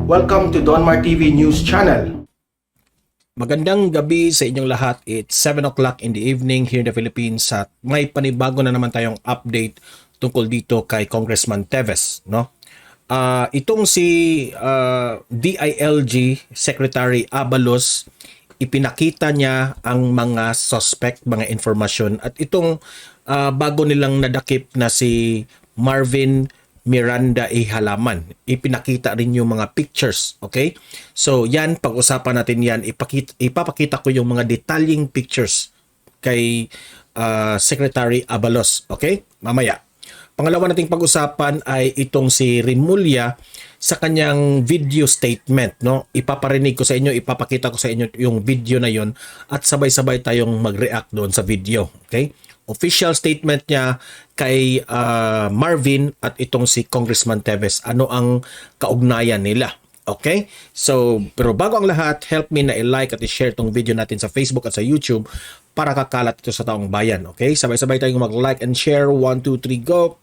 Welcome to Donmar TV News Channel. Magandang gabi sa inyong lahat. It's 7 o'clock in the evening here in the Philippines at may panibago na naman tayong update tungkol dito kay Congressman Teves, no? Itong si DILG Secretary Abalos, ipinakita niya ang mga suspect, mga informasyon at itong bago nilang nadakip na si Marvin Miranda Halaman. Ipinakita rin yung mga pictures, okay? So yan, pag-usapan natin yan. Ipapakita ko yung mga detalying pictures kay Secretary Abalos, okay? Mamaya. Pangalawa nating pag-usapan ay itong si Remulla sa kanyang video statement, no? Ipaparinig ko sa inyo, ipapakita ko sa inyo yung video na yon at sabay-sabay tayong mag-react doon sa video, okay? Official statement niya kay Marvin at itong si Congressman Teves. Ano ang kaugnayan nila? Okay? So, pero bago ang lahat, help me na i-like at i-share tong video natin sa Facebook at sa YouTube para kakalat ito sa taong bayan. Okay? Sabay-sabay tayong mag-like and share. 1, 2, 3, go!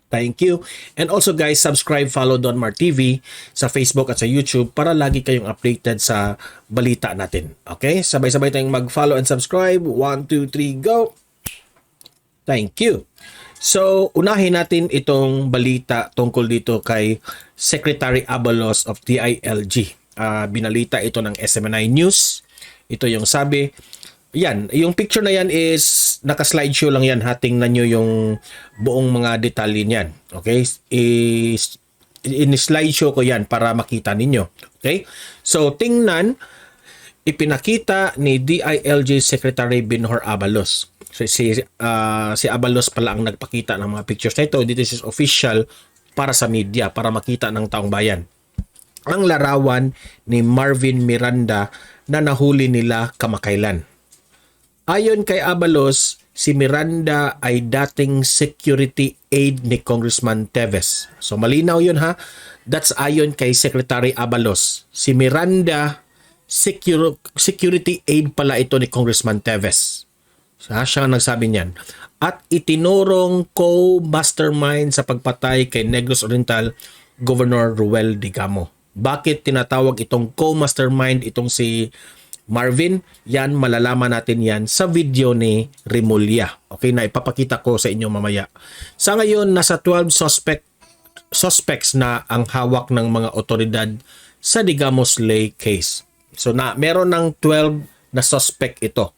Thank you. And also guys, subscribe, follow Donmar TV sa Facebook at sa YouTube para lagi kayong updated sa balita natin. Okay? Sabay-sabay tayong mag-follow and subscribe. 1, 2, 3, go! Thank you. So, unahin natin itong balita tungkol dito kay Secretary Abalos of DILG. Binalita ito ng SMNI News. Ito yung sabi. Yan, yung picture na yan is naka-slideshow lang yan. Hatingnan nyo yung buong mga detalye niyan. Okay? In-slideshow ko yan para makita ninyo. Okay? So, tingnan, ipinakita ni DILG Secretary Binhor Abalos. So, si Abalos pala ang nagpakita ng mga pictures na ito. This is official para sa media, para makita ng taong bayan. Ang larawan ni Marvin Miranda na nahuli nila kamakailan. Ayon kay Abalos, si Miranda ay dating security aide ni Congressman Teves. So malinaw yun ha. That's ayon kay Secretary Abalos. Si Miranda, security aide pala ito ni Congressman Teves. Siya ang nagsabi niyan. At itinurong co-mastermind sa pagpatay kay Negros Oriental Governor Ruel Digamo. Bakit tinatawag itong co-mastermind itong si Marvin? Yan, malalaman natin yan sa video ni Remulla. Okay, na ipapakita ko sa inyo mamaya. Sa ngayon, nasa 12 suspects na ang hawak ng mga otoridad sa Digamo Slay case. So meron ng 12 na suspect ito.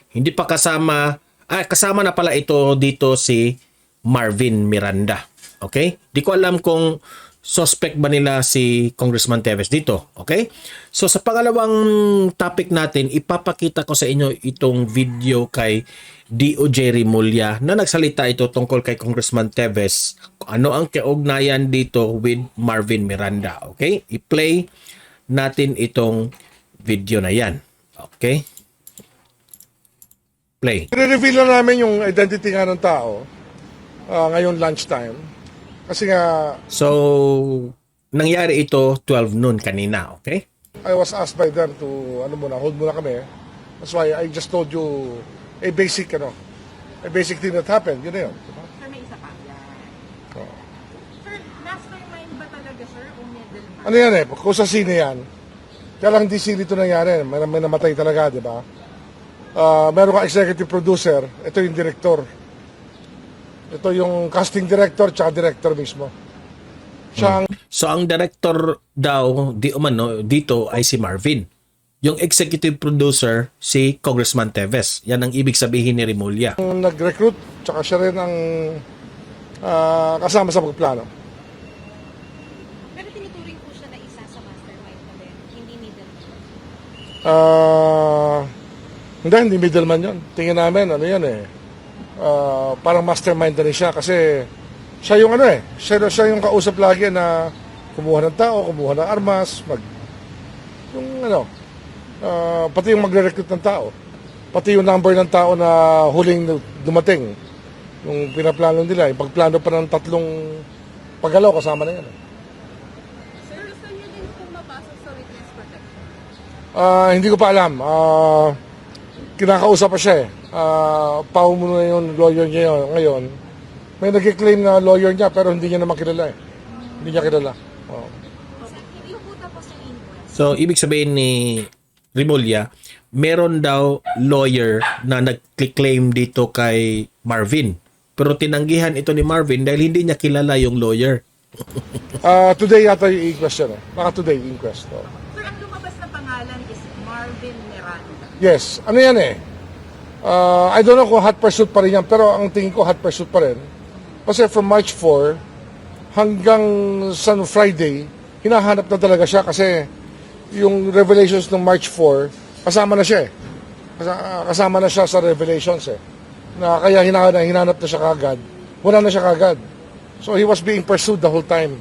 Hindi pa kasama na pala ito dito si Marvin Miranda. Okay? Di ko alam kung suspect ba nila si Congressman Teves dito. Okay? So sa pangalawang topic natin, ipapakita ko sa inyo itong video kay DOJ Remulla na nagsalita ito tungkol kay Congressman Teves. Ano ang kaugnayan dito with Marvin Miranda. Okay? I-play natin itong video na yan. Okay? Play. I-reveal na namin yung identity nga ng tao ngayon lunchtime. Kasi nga... So, nangyari ito 12 noon kanina, okay? I was asked by them to, hold muna kami. That's why I just told you a basic thing that happened. Yun na yun. Diba? Sir, may isa pa. Oh. Sir, mastermind ba talaga, sir, o middleman? Ano yan kung sa sine yan. Kaya lang di sili ito nangyari. May namatay talaga, di ba? Meron ka executive producer, ito yung director. Ito yung casting director tsaka director mismo. So ang director daw dito ay si Marvin. Yung executive producer si Congressman Teves. Yan ang ibig sabihin ni Remulla. Ang nag-recruit tsaka siya rin ang kasama sa pagplano. Pero tinuturing po siya na isa sa mastermind pa din, hindi middleman. Hindi middleman yun. Tingin namin, parang mastermind na rin siya kasi siya yung siya yung kausap lagi na kumuha ng tao, kumuha ng armas, pati yung magre-recruit ng tao. Pati yung number ng tao na huling dumating. Yung pinaplano nila, yung pagplano pa ng 3 paggalaw kasama na yan. Sir, saan niyo din po mapasok sa witness protection? Hindi ko pa alam. Kinakausap pa siya pao muna yung lawyer niya ngayon. May nag-claim na lawyer niya pero hindi niya naman kilala Hindi niya kilala. Hindi po So, ibig sabihin ni Rimulya, meron daw lawyer na nag-claim dito kay Marvin. Pero tinanggihan ito ni Marvin dahil hindi niya kilala yung lawyer. Today yata yung inquest yan eh. Baka today yung inquest. Oh. Sir, ang lumabas na pangalan is Marvin Miranda. Yes, ano yan eh. I don't know kung hot pursuit pa rin yan, pero ang tingin ko hot pursuit pa rin. Kasi from March 4 hanggang San Friday, hinahanap na talaga siya kasi yung revelations ng March 4, kasama na siya eh. Kasama na siya sa revelations eh. Na kaya hinanap na siya kagad. Wala na siya kagad. So he was being pursued the whole time.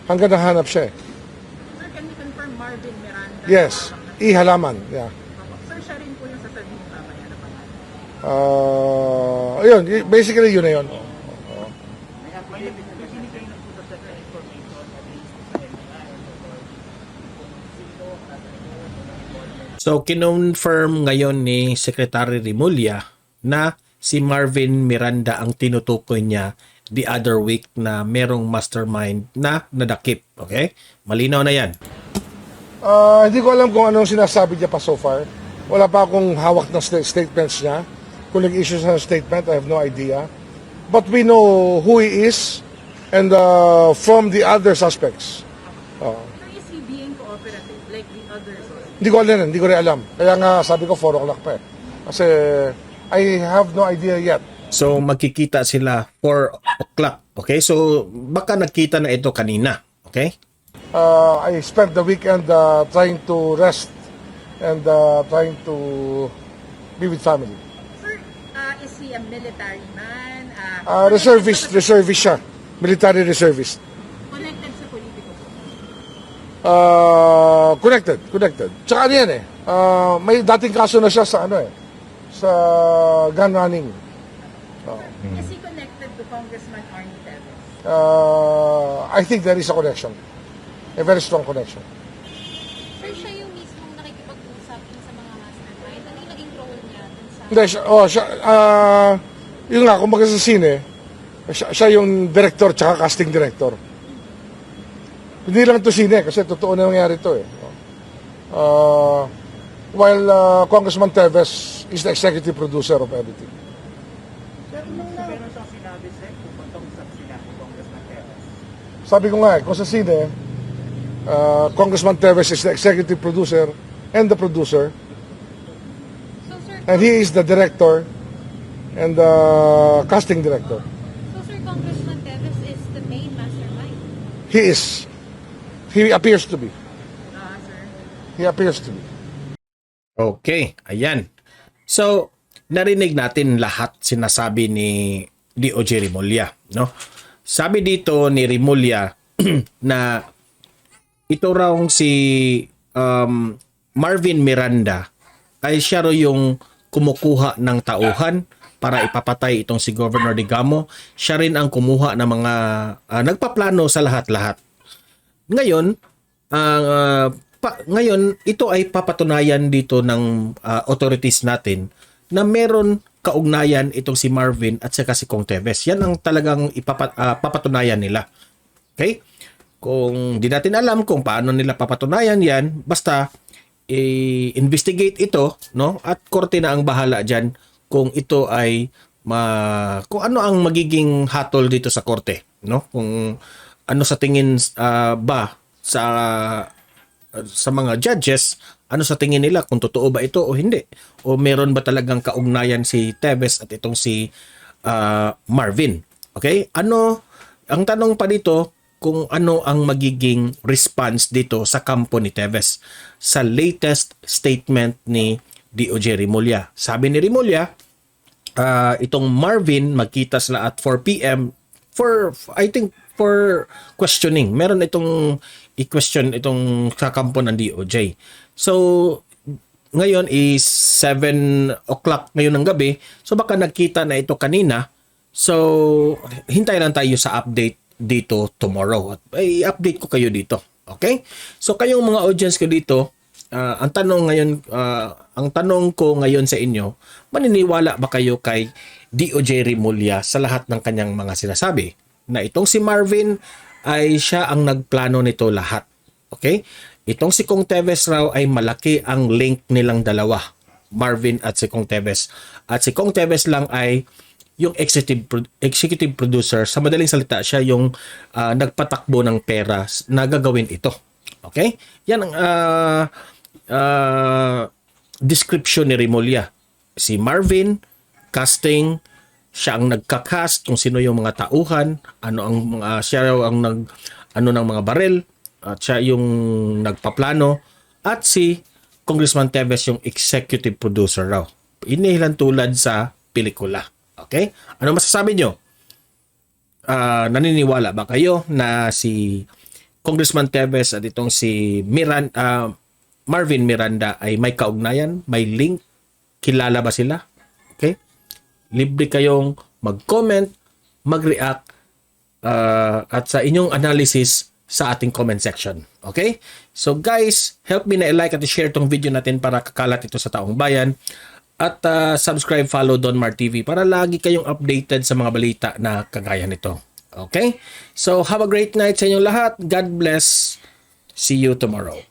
Hanggang nahanap siya eh. Sir, can you confirm Marvin Miranda? Yes, ihalaman. Yeah. Sir, siya rin po yung sasabihin mo mamaya na pangalan. Ayun, basically yun na yun. So, kinonfirm ngayon ni Secretary Rimulya na si Marvin Miranda ang tinutukoy niya the other week na merong mastermind na nadakip. Okay? Malinaw na yan. Hindi ko alam kung anong sinasabi niya pa so far. Wala pa akong hawak ng statements niya. Kung nag-issue siya ng statement, I have no idea. But we know who he is and from the other suspects. Sir, is he being cooperative like the others? Hindi ko rin alam. Kaya nga sabi ko 4 o'clock pa eh. Kasi I have no idea yet. So, magkikita sila 4 o'clock. Okay? So, baka nagkita na ito kanina. Okay? I spent the weekend trying to rest and trying to be with family. Sir, is he a military man? Reservist siya. Military reservist. Connected sa politiko po? Connected. Tsaka ano yan eh. May dating kaso na siya sa sa gun running. Is he connected to Congressman Arnie Teves? I think there is a connection. A very strong connection. Sir, siya yung mismong nakikipag-usap dun sa mga mastermind. Ano yung naging role niya dun sa... Hindi, yun nga, kung sa sine, siya yung director tsaka casting director. Hindi lang ito sine, kasi totoo na nangyari ito eh. While Congressman Teves is the executive producer of everything. Sabi ko nga eh, kung sa sine, Congressman Teves is the executive producer and the producer, So, sir, and he is the director and the casting director. Congressman Teves is the main mastermind. He is. He appears to be. Sir. He appears to be. Okay, ayan. So, narinig natin lahat sinasabi ni DOJ Rimulya, no? Sabi dito ni Rimulya na ito raw si Marvin Miranda ay siya raw yung kumukuha ng tauhan para ipapatay itong si Governor Digamo. Siya rin ang kumuha ng mga nagpaplano sa lahat-lahat. Ngayon, ngayon ito ay papatunayan dito ng authorities natin na meron kaugnayan itong si Marvin at saka si Kong Teves. Yan ang talagang papatunayan nila. Okay? Kung di natin alam kung paano nila papatunayan yan, basta i-investigate ito, no? At korte na ang bahala dyan kung ito ay kung ano ang magiging hatol dito sa korte, no? Kung ano sa tingin ba sa mga judges, ano sa tingin nila kung totoo ba ito o hindi, o meron ba talagang kaugnayan si Teves at itong si Marvin. Okay? Ano ang tanong pa dito, kung ano ang magiging response dito sa kampo ni Teves sa latest statement ni DOJ Rimulya. Sabi ni Rimulya, itong Marvin magkita sila at 4 p.m. for questioning. Meron itong i-question itong sa kampo ng DOJ. So, ngayon is 7 o'clock ngayon ng gabi. So, baka nagkita na ito kanina. So, hintay lang tayo sa update dito tomorrow. At i-update ko kayo dito. Okay? So, kayong mga audience ko dito, ang tanong ko ngayon sa inyo, maniniwala ba kayo kay DOJ Rimulya sa lahat ng kanyang mga sinasabi? Na itong si Marvin ay siya ang nagplano nito lahat. Okay? Itong si Kong Teves raw ay malaki ang link nilang dalawa, Marvin at si Kong Teves. At si Kong Teves lang ay yung executive producer. Sa madaling salita, siya yung nagpatakbo ng pera na gagawin ito. Okay? Yan ang description ni Rimulya. Si Marvin, casting, siya ang nagka-cast kung sino yung mga tauhan, siya ang ng mga baril, at siya yung nagpaplano, at si Congressman Teves yung executive producer raw. Inihilan tulad sa pelikula. Okay? Ano masasabi nyo? Naniniwala ba kayo na si Congressman Teves at itong si Marvin Miranda ay may kaugnayan, may link, kilala ba sila? Okay? Libre kayong mag-comment, mag-react, at sa inyong analysis sa ating comment section. Okay? So guys, help me na i-like at i-share tong video natin para kakalat ito sa taong bayan. At subscribe, follow Don Mar TV para lagi kayong updated sa mga balita na kagaya nito. Okay? So have a great night sa inyong lahat. God bless. See you tomorrow.